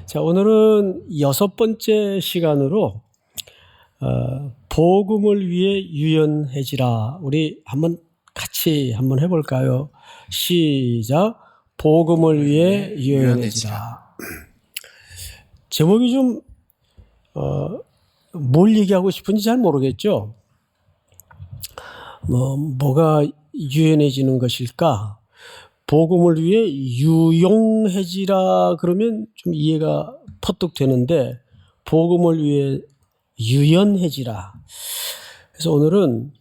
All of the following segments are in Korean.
자, 오늘은 6번째 시간으로 복음을 위해 유연해지라. 우리 같이 한번 해볼까요? 시작. 복음을 위해 유연해지라. 제목이 좀 뭘 얘기하고 싶은지 잘 모르겠죠. 뭐가 유연해지는 것일까? 복음을 위해 유용해지라 그러면 좀 이해가 퍼뜩 되는데, 복음을 위해 유연해지라. 그래서 오늘은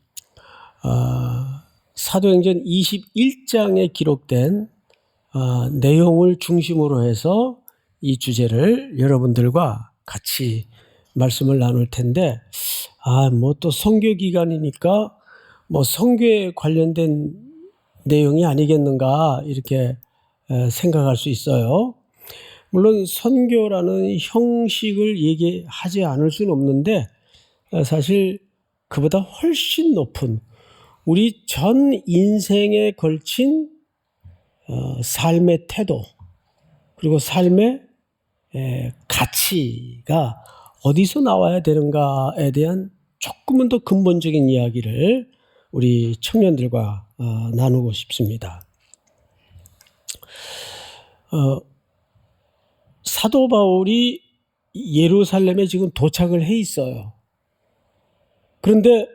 사도행전 21장에 기록된 내용을 중심으로 해서 이 주제를 여러분들과 같이 말씀을 나눌 텐데, 또 선교 기간이니까 선교에 관련된 내용이 아니겠는가 이렇게 생각할 수 있어요. 물론 선교라는 형식을 얘기하지 않을 수는 없는데, 사실 그보다 훨씬 높은 우리 전 인생에 걸친 삶의 태도, 그리고 삶의 가치가 어디서 나와야 되는가에 대한 조금은 더 근본적인 이야기를 우리 청년들과 나누고 싶습니다. 사도 바울이 예루살렘에 지금 도착을 해 있어요. 그런데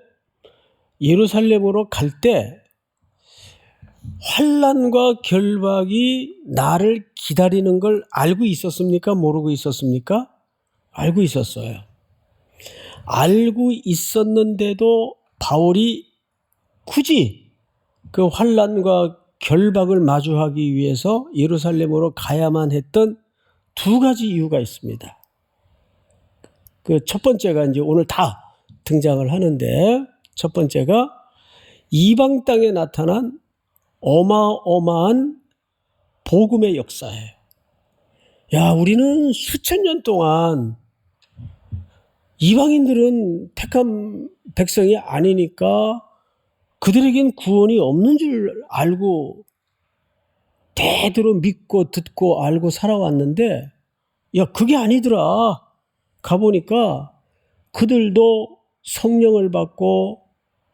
예루살렘으로 갈 때 환난과 결박이 나를 기다리는 걸 알고 있었습니까? 모르고 있었습니까? 알고 있었어요. 알고 있었는데도 바울이 굳이 그 환난과 결박을 마주하기 위해서 예루살렘으로 가야만 했던 두 가지 이유가 있습니다. 그 첫 번째가 이제 오늘 다 등장을 하는데, 첫 번째가 이방 땅에 나타난 어마어마한 복음의 역사예요. 우리는 수천 년 동안 이방인들은 택한 백성이 아니니까 그들에겐 구원이 없는 줄 알고 대대로 믿고 듣고 알고 살아왔는데, 그게 아니더라. 가보니까 그들도 성령을 받고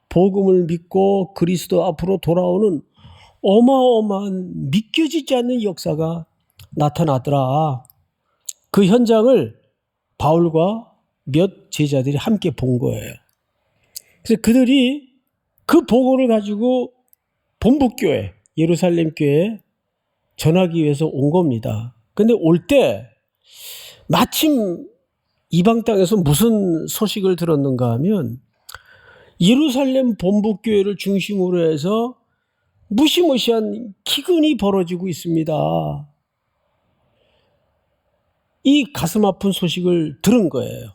복음을 믿고 그리스도 앞으로 돌아오는 어마어마한 믿겨지지 않는 역사가 나타나더라. 그 현장을 바울과 몇 제자들이 함께 본 거예요. 그래서 그들이 그 보고를 가지고 본부교회, 예루살렘 교회에 전하기 위해서 온 겁니다. 근데 올 때 마침 이방 땅에서 무슨 소식을 들었는가 하면, 예루살렘 본부교회를 중심으로 해서 무시무시한 기근이 벌어지고 있습니다. 이 가슴 아픈 소식을 들은 거예요.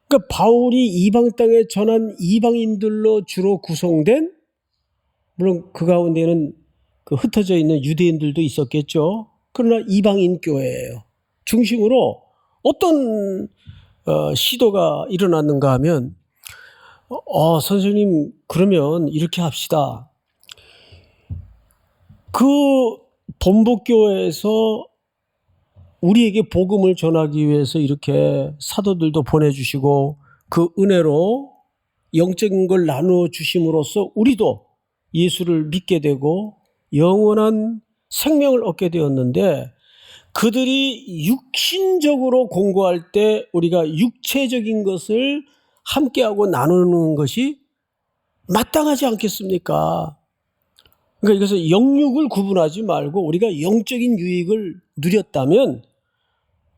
그러니까 바울이 이방 땅에 전한 이방인들로 주로 구성된, 물론 그 가운데는 그 흩어져 있는 유대인들도 있었겠죠. 그러나 이방인 교회예요. 중심으로 어떤 시도가 일어났는가 하면, 선생님, 그러면 이렇게 합시다. 그 본부교회에서 우리에게 복음을 전하기 위해서 이렇게 사도들도 보내주시고 그 은혜로 영적인 걸 나누어 주심으로써 우리도 예수를 믿게 되고 영원한 생명을 얻게 되었는데, 그들이 육신적으로 공고할 때 우리가 육체적인 것을 함께하고 나누는 것이 마땅하지 않겠습니까? 그러니까 이것은 영육을 구분하지 말고 우리가 영적인 유익을 누렸다면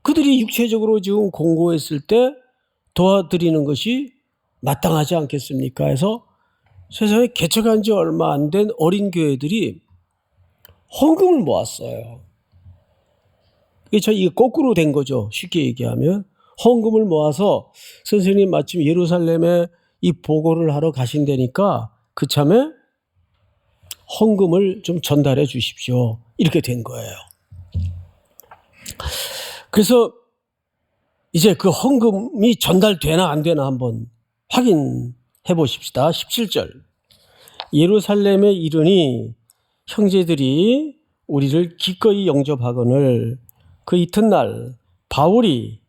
그들이 육체적으로 지금 공고했을 때 도와드리는 것이 마땅하지 않겠습니까? 해서 세상에 개척한 지 얼마 안 된 어린 교회들이 헌금을 모았어요. 이게 거꾸로 된 거죠. 쉽게 얘기하면 헌금을 모아서, 선생님 마침 예루살렘에 이 보고를 하러 가신다니까 그참에 헌금을 좀 전달해 주십시오. 이렇게 된 거예요. 그래서 이제 그 헌금이 전달되나 안 되나 한번 확인해 보십시다. 17절. 예루살렘에 이르니 형제들이 우리를 기꺼이 영접하거늘 그 이튿날 바울이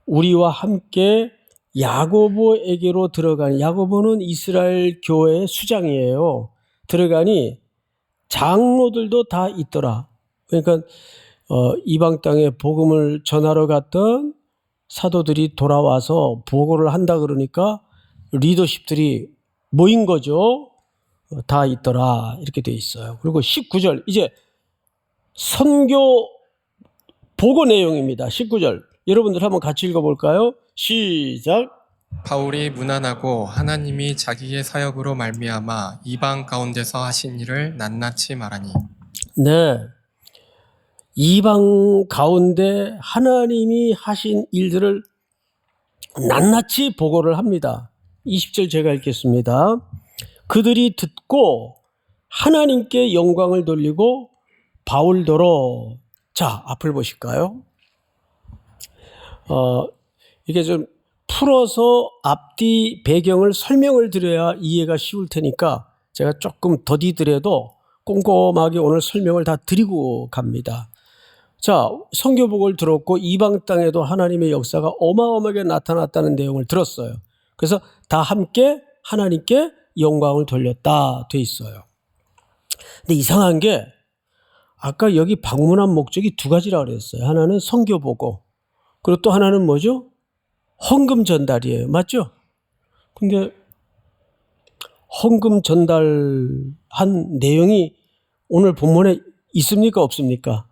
우리와 함께 야고보에게로 들어가니, 야고보는 이스라엘 교회의 수장이에요. 들어가니 장로들도 다 있더라. 그러니까 이방 땅에 복음을 전하러 갔던 사도들이 돌아와서 보고를 한다 그러니까 리더십들이 모인 거죠. 다 있더라. 이렇게 돼 있어요. 그리고 19절, 이제 선교 보고 내용입니다. 19절. 여러분들 한번 같이 읽어볼까요? 시작. 바울이 무난하고 하나님이 자기의 사역으로 말미암아 이방 가운데서 하신 일을 낱낱이 말하니. 네. 이방 가운데 하나님이 하신 일들을 낱낱이 보고를 합니다. 20절 제가 읽겠습니다. 그들이 듣고 하나님께 영광을 돌리고 바울더러. 자, 앞을 보실까요? 이게 좀 풀어서 앞뒤 배경을 설명을 드려야 이해가 쉬울 테니까 제가 조금 더디더라도 꼼꼼하게 오늘 설명을 다 드리고 갑니다. 자, 선교복을 들었고 이방 땅에도 하나님의 역사가 어마어마하게 나타났다는 내용을 들었어요. 그래서 다 함께 하나님께 영광을 돌렸다 돼 있어요. 근데 이상한 게 아까 여기 방문한 목적이 두 가지라고 그랬어요. 하나는 선교보고, 그리고 또 하나는 뭐죠? 헌금 전달이에요. 맞죠? 근데 헌금 전달한 내용이 오늘 본문에 있습니까? 없습니까?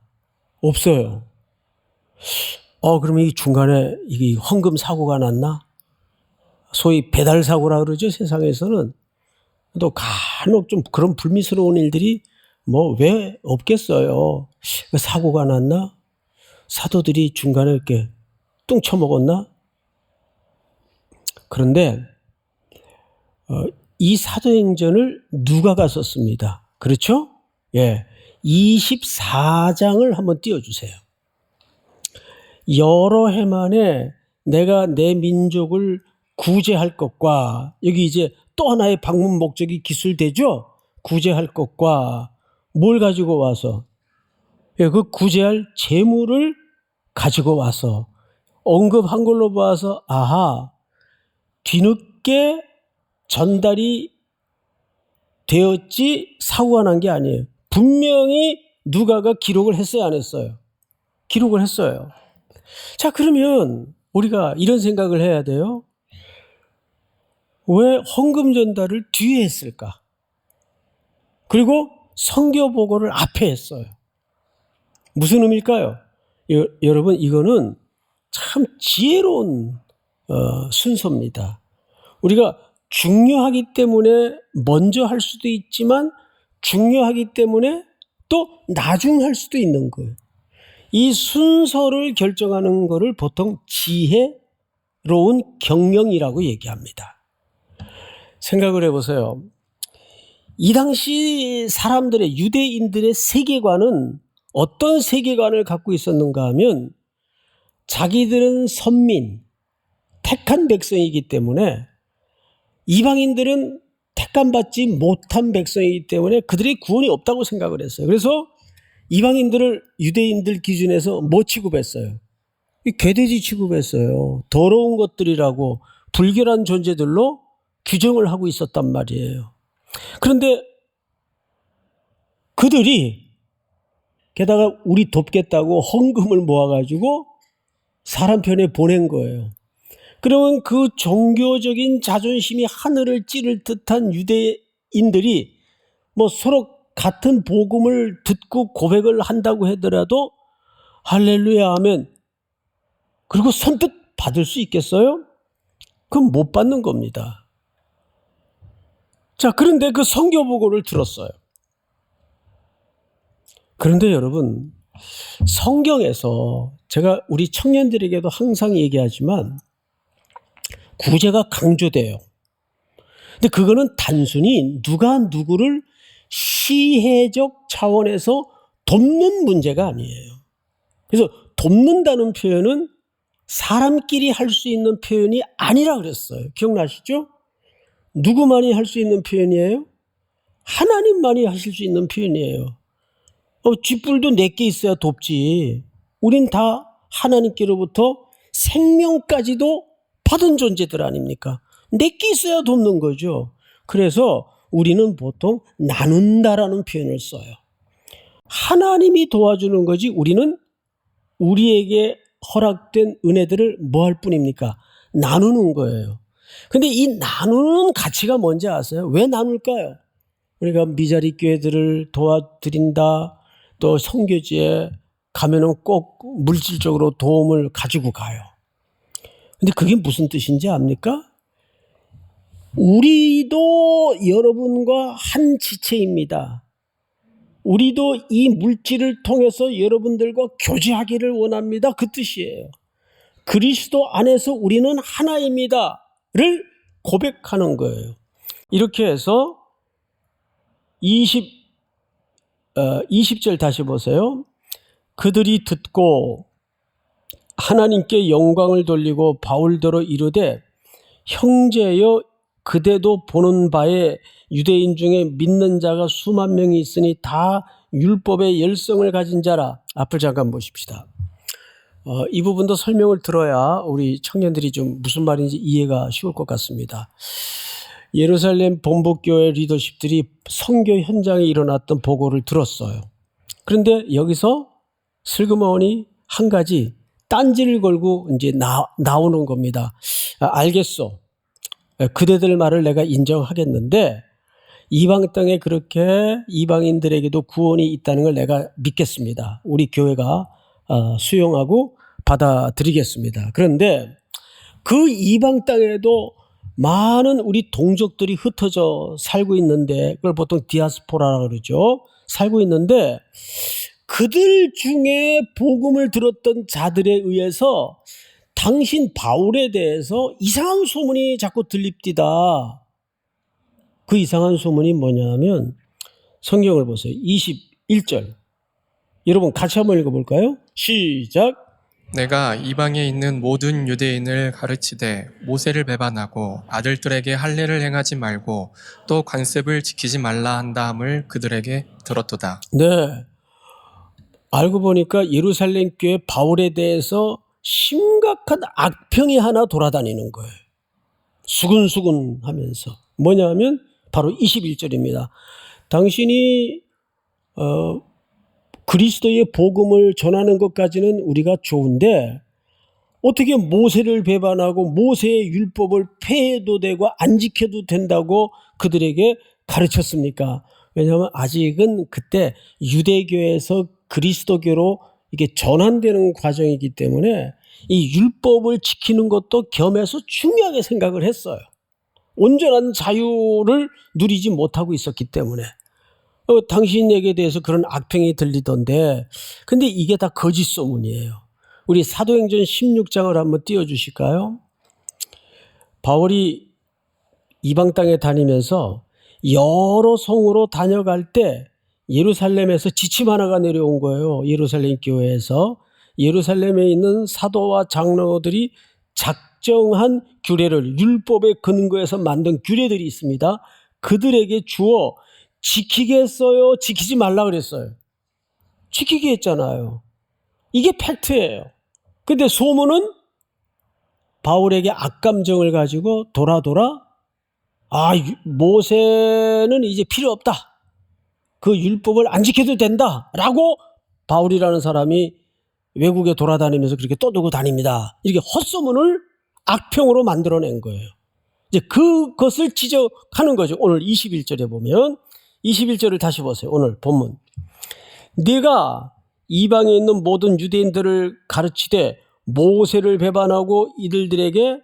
없어요. 그러면 이 중간에 이게 헌금 사고가 났나? 소위 배달 사고라 그러죠. 세상에서는. 또 간혹 좀 그런 불미스러운 일들이 뭐 왜 없겠어요. 사고가 났나? 사도들이 중간에 이렇게 뚱 쳐먹었나? 그런데 이 사도행전을 누가가 썼습니다. 그렇죠? 예, 24장을 한번 띄워주세요. 여러 해 만에 내가 내 민족을 구제할 것과, 여기 이제 또 하나의 방문 목적이 기술되죠. 구제할 것과 뭘 가지고 와서, 예, 그 구제할 재물을 가지고 와서 언급한 걸로 봐서 아하, 뒤늦게 전달이 되었지 사고가 난 게 아니에요. 분명히 누가가 기록을 했어요, 안 했어요? 기록을 했어요. 자, 그러면 우리가 이런 생각을 해야 돼요. 왜 헌금 전달을 뒤에 했을까? 그리고 선교 보고를 앞에 했어요. 무슨 의미일까요? 여러분, 이거는 참 지혜로운 순서입니다. 우리가 중요하기 때문에 먼저 할 수도 있지만 중요하기 때문에 또 나중 할 수도 있는 거예요. 이 순서를 결정하는 것을 보통 지혜로운 경영이라고 얘기합니다. 생각을 해보세요. 이 당시 사람들의, 유대인들의 세계관은 어떤 세계관을 갖고 있었는가 하면 자기들은 선민, 택한 백성이기 때문에 이방인들은 택함받지 못한 백성이기 때문에 그들의 구원이 없다고 생각을 했어요. 그래서 이방인들을 유대인들 기준에서 뭐 취급했어요? 괴돼지 취급했어요. 더러운 것들이라고 불결한 존재들로 규정을 하고 있었단 말이에요. 그런데 그들이 게다가 우리 돕겠다고 헌금을 모아가지고 사람 편에 보낸 거예요. 그러면 그 종교적인 자존심이 하늘을 찌를 듯한 유대인들이 뭐 서로 같은 복음을 듣고 고백을 한다고 하더라도 할렐루야 하면, 그리고 선뜻 받을 수 있겠어요? 그럼 못 받는 겁니다. 자, 그런데 그 선교 보고를 들었어요. 그런데 여러분, 성경에서 제가 우리 청년들에게도 항상 얘기하지만 구제가 강조돼요. 근데 그거는 단순히 누가 누구를 시혜적 차원에서 돕는 문제가 아니에요. 그래서 돕는다는 표현은 사람끼리 할 수 있는 표현이 아니라 그랬어요. 기억나시죠? 누구만이 할 수 있는 표현이에요? 하나님만이 하실 수 있는 표현이에요. 쥐뿔도 4개 있어야 돕지. 우린 다 하나님께로부터 생명까지도 받은 존재들 아닙니까? 내게 있어야 돕는 거죠. 그래서 우리는 보통 나눈다라는 표현을 써요. 하나님이 도와주는 거지 우리는 우리에게 허락된 은혜들을 뭐 할 뿐입니까? 나누는 거예요. 근데 이 나누는 가치가 뭔지 아세요? 왜 나눌까요? 우리가 미자리 교회들을 도와드린다, 또 선교지에 가면은 꼭 물질적으로 도움을 가지고 가요. 근데 그게 무슨 뜻인지 압니까? 우리도 여러분과 한 지체입니다. 우리도 이 물질을 통해서 여러분들과 교제하기를 원합니다. 그 뜻이에요. 그리스도 안에서 우리는 하나입니다를 고백하는 거예요. 이렇게 해서 20절 다시 보세요. 그들이 듣고 하나님께 영광을 돌리고 바울더러 이르되 형제여 그대도 보는 바에 유대인 중에 믿는 자가 수만 명이 있으니 다 율법의 열성을 가진 자라. 앞을 잠깐 보십시다. 이 부분도 설명을 들어야 우리 청년들이 좀 무슨 말인지 이해가 쉬울 것 같습니다. 예루살렘 본부교회 리더십들이 선교 현장에 일어났던 보고를 들었어요. 그런데 여기서 슬그머니 한 가지 딴지를 걸고 이제 나오는 겁니다. 알겠어. 그대들 말을 내가 인정하겠는데 이방 땅에 그렇게 이방인들에게도 구원이 있다는 걸 내가 믿겠습니다. 우리 교회가 수용하고 받아들이겠습니다. 그런데 그 이방 땅에도 많은 우리 동족들이 흩어져 살고 있는데 그걸 보통 디아스포라라고 그러죠. 살고 있는데 그들 중에 복음을 들었던 자들에 의해서 당신 바울에 대해서 이상한 소문이 자꾸 들립디다. 그 이상한 소문이 뭐냐면 성경을 보세요. 21절. 여러분 같이 한번 읽어볼까요? 시작. 내가 이방에 있는 모든 유대인을 가르치되 모세를 배반하고 아들들에게 할례를 행하지 말고 또 관습을 지키지 말라 한다함을 그들에게 들었도다. 네. 알고 보니까 예루살렘 교회 바울에 대해서 심각한 악평이 하나 돌아다니는 거예요. 수근수근 하면서. 뭐냐면 바로 21절입니다. 당신이 그리스도의 복음을 전하는 것까지는 우리가 좋은데 어떻게 모세를 배반하고 모세의 율법을 폐해도 되고 안 지켜도 된다고 그들에게 가르쳤습니까? 왜냐하면 아직은 그때 유대교에서 그리스도교로 이게 전환되는 과정이기 때문에 이 율법을 지키는 것도 겸해서 중요하게 생각을 했어요. 온전한 자유를 누리지 못하고 있었기 때문에 당신에게 대해서 그런 악평이 들리던데 근데 이게 다 거짓 소문이에요. 우리 사도행전 16장을 한번 띄워주실까요? 바울이 이방 땅에 다니면서 여러 성으로 다녀갈 때 예루살렘에서 지침 하나가 내려온 거예요. 예루살렘 교회에서. 예루살렘에 있는 사도와 장로들이 작정한 규례를 율법에 근거해서 만든 규례들이 있습니다. 그들에게 주어 지키게 했어요? 지키지 말라 그랬어요? 지키게 했잖아요. 이게 팩트예요. 근데 소문은 바울에게 악감정을 가지고 돌아 모세는 이제 필요 없다. 그 율법을 안 지켜도 된다. 라고 바울이라는 사람이 외국에 돌아다니면서 그렇게 떠들고 다닙니다. 이렇게 헛소문을 악평으로 만들어낸 거예요. 이제 그것을 지적하는 거죠. 오늘 21절에 보면 21절을 다시 보세요. 오늘 본문. 네가 이방에 있는 모든 유대인들을 가르치되 모세를 배반하고 이들에게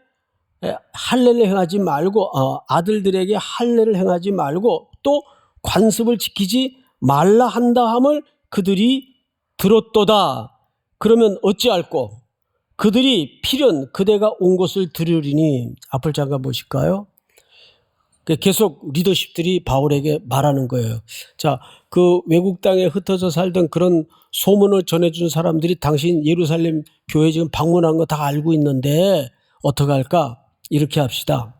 할례를 행하지 말고 아들들에게 할례를 행하지 말고 또 관습을 지키지 말라 한다함을 그들이 들었도다. 그러면 어찌할꼬? 그들이 필연 그대가 온 것을 들으리니. 앞을 잠깐 보실까요? 계속 리더십들이 바울에게 말하는 거예요. 자, 그 외국 땅에 흩어져 살던 그런 소문을 전해준 사람들이 당신 예루살렘 교회 지금 방문한 거 다 알고 있는데 어떻게 할까? 이렇게 합시다.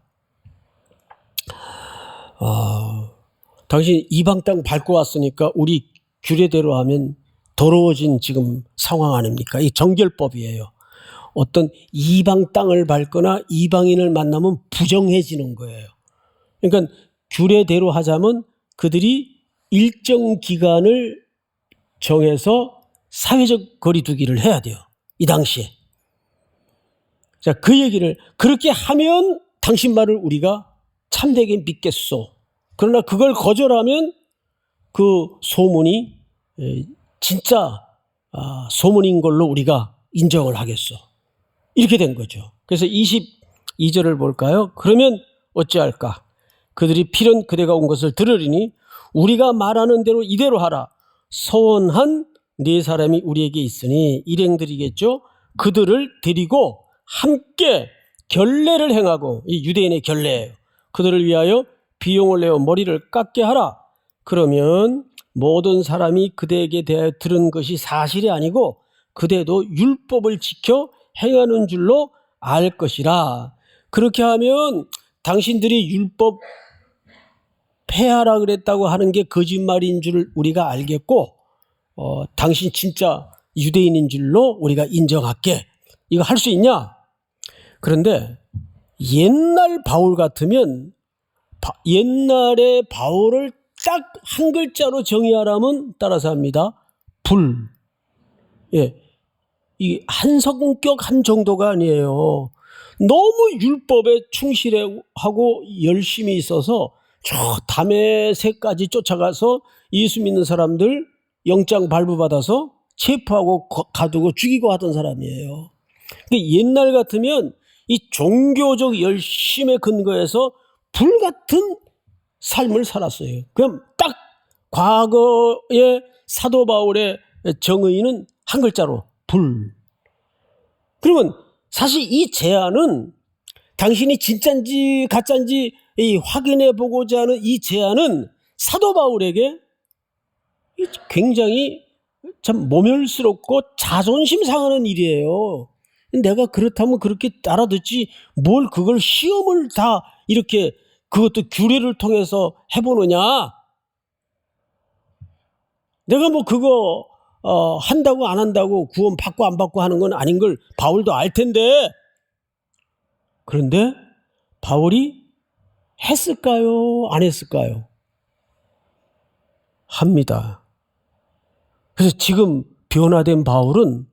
당신 이방 땅 밟고 왔으니까 우리 규례대로 하면 더러워진 지금 상황 아닙니까? 이 정결법이에요. 어떤 이방 땅을 밟거나 이방인을 만나면 부정해지는 거예요. 그러니까 규례대로 하자면 그들이 일정 기간을 정해서 사회적 거리두기를 해야 돼요. 이 당시에. 자, 그 얘기를 그렇게 하면 당신 말을 우리가 참되게 믿겠소. 그러나 그걸 거절하면 그 소문이 진짜 소문인 걸로 우리가 인정을 하겠소. 이렇게 된 거죠. 그래서 22절을 볼까요? 그러면 어찌할까? 그들이 필연 그대가 온 것을 들으리니 우리가 말하는 대로 이대로 하라. 서원한 네 사람이 우리에게 있으니 일행들이겠죠. 그들을 데리고 함께 결례를 행하고, 이 유대인의 결례예요. 그들을 위하여 비용을 내어 머리를 깎게 하라. 그러면 모든 사람이 그대에게 대하여 들은 것이 사실이 아니고 그대도 율법을 지켜 행하는 줄로 알 것이라. 그렇게 하면 당신들이 율법 폐하라 그랬다고 하는 게 거짓말인 줄 우리가 알겠고, 당신 진짜 유대인인 줄로 우리가 인정할게. 이거 할 수 있냐? 그런데 옛날 바울 같으면 옛날에 바울을 딱 한 글자로 정의하라면 따라서 합니다. 불. 예. 이 한 성격 한 정도가 아니에요. 너무 율법에 충실하고 열심히 있어서 저 다메섹까지 쫓아가서 예수 믿는 사람들 영장 발부받아서 체포하고 가두고 죽이고 하던 사람이에요. 옛날 같으면 이 종교적 열심에 근거해서 불같은 삶을 살았어요. 그럼 딱 과거의 사도 바울의 정의는 한 글자로 불. 그러면 사실 이 제안은 당신이 진짜인지 가짜인지 확인해 보고자 하는 이 제안은 사도 바울에게 굉장히 참 모멸스럽고 자존심 상하는 일이에요. 내가 그렇다면 그렇게 알아듣지 뭘 그걸 시험을 다 이렇게 그것도 규례를 통해서 해보느냐. 내가 뭐 그거 한다고 안 한다고 구원 받고 안 받고 하는 건 아닌 걸 바울도 알 텐데. 그런데 바울이 했을까요? 안 했을까요? 합니다. 그래서 지금 변화된 바울은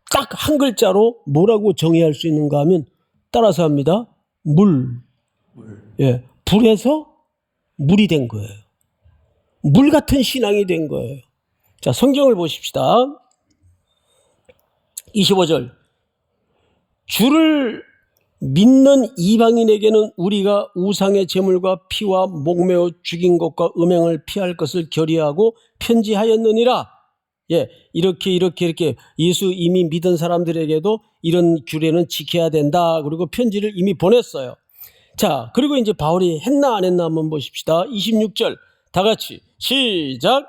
딱 한 글자로 뭐라고 정의할 수 있는가 하면 따라서 합니다. 물. 예, 불에서 물이 된 거예요. 물 같은 신앙이 된 거예요. 자, 성경을 보십시다. 25절. 주를 믿는 이방인에게는 우리가 우상의 제물과 피와 목매어 죽인 것과 음행을 피할 것을 결의하고 편지하였느니라. 예, 이렇게 예수 이미 믿은 사람들에게도 이런 규례는 지켜야 된다. 그리고 편지를 이미 보냈어요. 자, 그리고 이제 바울이 했나 안 했나 한번 보십시다. 26절 다 같이 시작.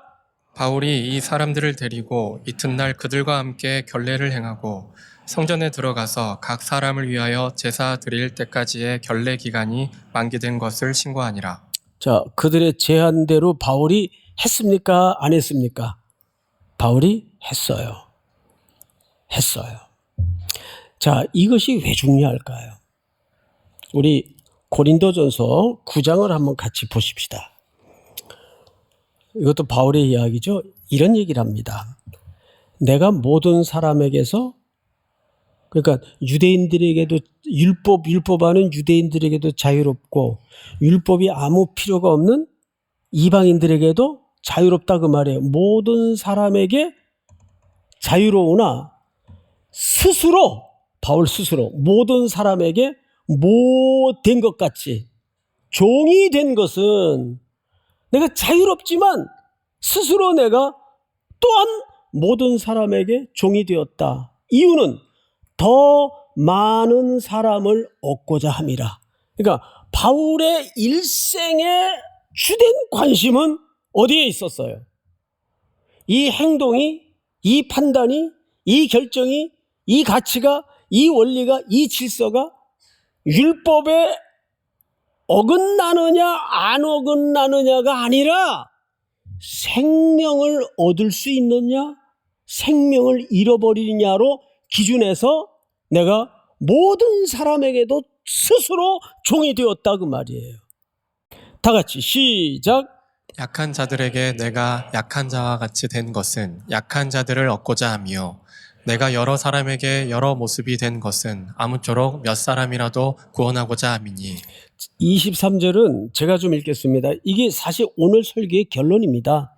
바울이 이 사람들을 데리고 이튿날 그들과 함께 결례를 행하고 성전에 들어가서 각 사람을 위하여 제사 드릴 때까지의 결례 기간이 만기된 것을 신고하니라. 자, 그들의 제안대로 바울이 했습니까? 안 했습니까? 바울이 했어요. 자, 이것이 왜 중요할까요? 우리 고린도전서 9장을 한번 같이 보십시다. 이것도 바울의 이야기죠. 이런 얘기를 합니다. 내가 모든 사람에게서, 그러니까 유대인들에게도 율법하는 유대인들에게도 자유롭고 율법이 아무 필요가 없는 이방인들에게도 자유롭다 그 말이에요. 모든 사람에게 자유로우나 스스로, 바울 스스로 모든 사람에게 못된 것 같이 종이 된 것은 내가 자유롭지만 스스로 내가 또한 모든 사람에게 종이 되었다. 이유는 더 많은 사람을 얻고자 함이라. 그러니까 바울의 일생의 주된 관심은 어디에 있었어요? 이 행동이, 이 판단이, 이 결정이, 이 가치가, 이 원리가, 이 질서가 율법에 어긋나느냐 안 어긋나느냐가 아니라 생명을 얻을 수 있느냐 생명을 잃어버리냐로 기준해서 내가 모든 사람에게도 스스로 종이 되었다 그 말이에요. 다 같이 시작. 약한 자들에게 내가 약한 자와 같이 된 것은 약한 자들을 얻고자 함이요. 내가 여러 사람에게 여러 모습이 된 것은 아무쪼록 몇 사람이라도 구원하고자 함이니. 23절은 제가 좀 읽겠습니다. 이게 사실 오늘 설교의 결론입니다.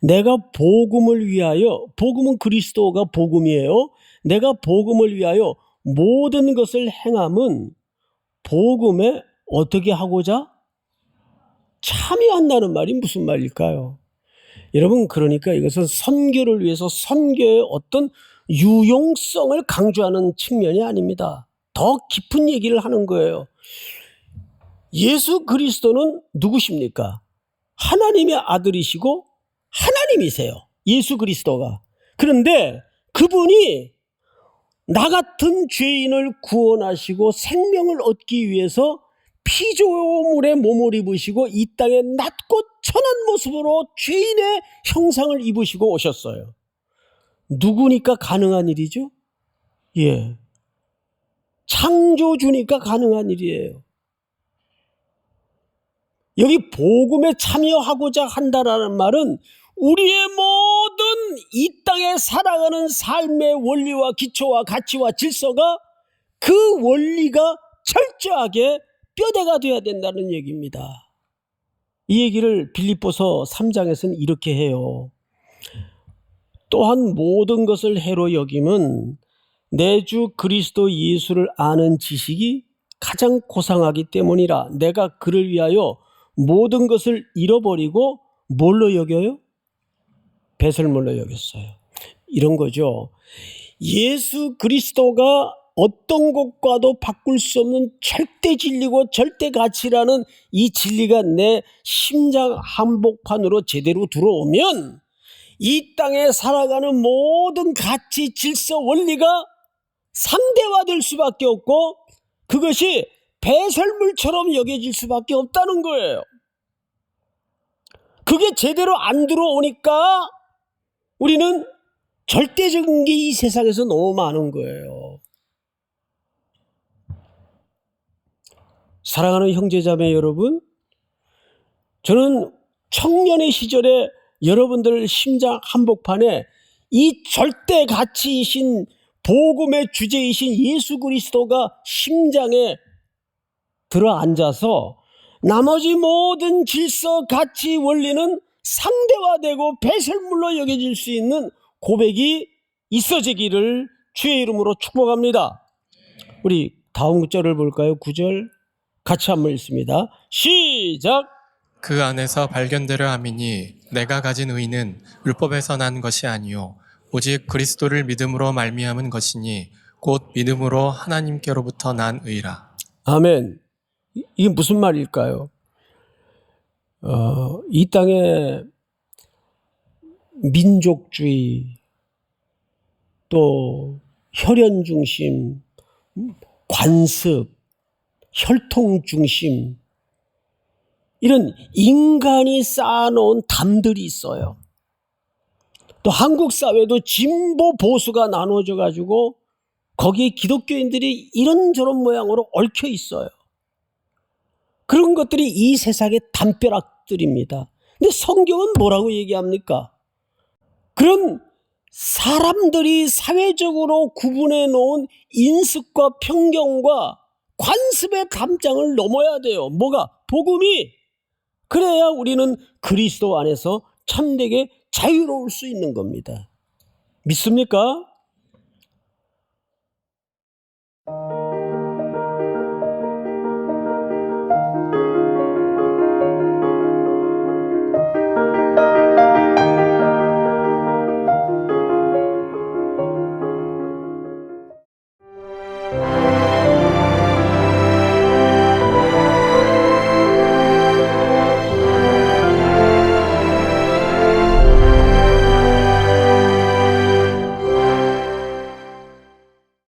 내가 복음을 위하여, 복음은 그리스도가 복음이에요. 내가 복음을 위하여 모든 것을 행함은 복음에 어떻게 하고자? 참여한다는 말이 무슨 말일까요? 여러분, 그러니까 이것은 선교를 위해서 선교의 어떤 유용성을 강조하는 측면이 아닙니다. 더 깊은 얘기를 하는 거예요. 예수 그리스도는 누구십니까? 하나님의 아들이시고 하나님이세요. 예수 그리스도가. 그런데 그분이 나 같은 죄인을 구원하시고 생명을 얻기 위해서 피조물의 몸을 입으시고 이 땅에 낮고 천한 모습으로 죄인의 형상을 입으시고 오셨어요. 누구니까 가능한 일이죠? 예. 창조주니까 가능한 일이에요. 여기 복음에 참여하고자 한다라는 말은 우리의 모든 이 땅에 살아가는 삶의 원리와 기초와 가치와 질서가 그 원리가 철저하게 뼈대가 되어야 된다는 얘기입니다. 이 얘기를 빌립보서 3장에서는 이렇게 해요. 또한 모든 것을 해로 여김은 내 주 그리스도 예수를 아는 지식이 가장 고상하기 때문이라. 내가 그를 위하여 모든 것을 잃어버리고 뭘로 여겨요? 배설물로 여겼어요. 이런 거죠. 예수 그리스도가 어떤 것과도 바꿀 수 없는 절대 진리고 절대 가치라는 이 진리가 내 심장 한복판으로 제대로 들어오면 이 땅에 살아가는 모든 가치, 질서, 원리가 상대화될 수밖에 없고 그것이 배설물처럼 여겨질 수밖에 없다는 거예요. 그게 제대로 안 들어오니까 우리는 절대적인 게 이 세상에서 너무 많은 거예요. 사랑하는 형제자매 여러분, 저는 청년의 시절에 여러분들 심장 한복판에 이 절대 가치이신 복음의 주제이신 예수 그리스도가 심장에 들어앉아서 나머지 모든 질서, 가치, 원리는 상대화되고 배설물로 여겨질 수 있는 고백이 있어지기를 주의 이름으로 축복합니다. 우리 다음 구절을 볼까요? 9절 같이 한번 읽습니다. 시작. 그 안에서 발견되려 함이니 내가 가진 의는 율법에서 난 것이 아니요 오직 그리스도를 믿음으로 말미암은 것이니 곧 믿음으로 하나님께로부터 난 의라. 아멘. 이게 무슨 말일까요? 이 땅에 민족주의, 또 혈연 중심, 관습, 혈통 중심, 이런 인간이 쌓아놓은 담들이 있어요. 또 한국 사회도 진보 보수가 나눠져 가지고 거기에 기독교인들이 이런저런 모양으로 얽혀 있어요. 그런 것들이 이 세상의 담벼락들입니다. 근데 성경은 뭐라고 얘기합니까? 그런 사람들이 사회적으로 구분해 놓은 인습과 편견과 관습의 담장을 넘어야 돼요. 뭐가? 복음이. 그래야 우리는 그리스도 안에서 참되게 자유로울 수 있는 겁니다. 믿습니까?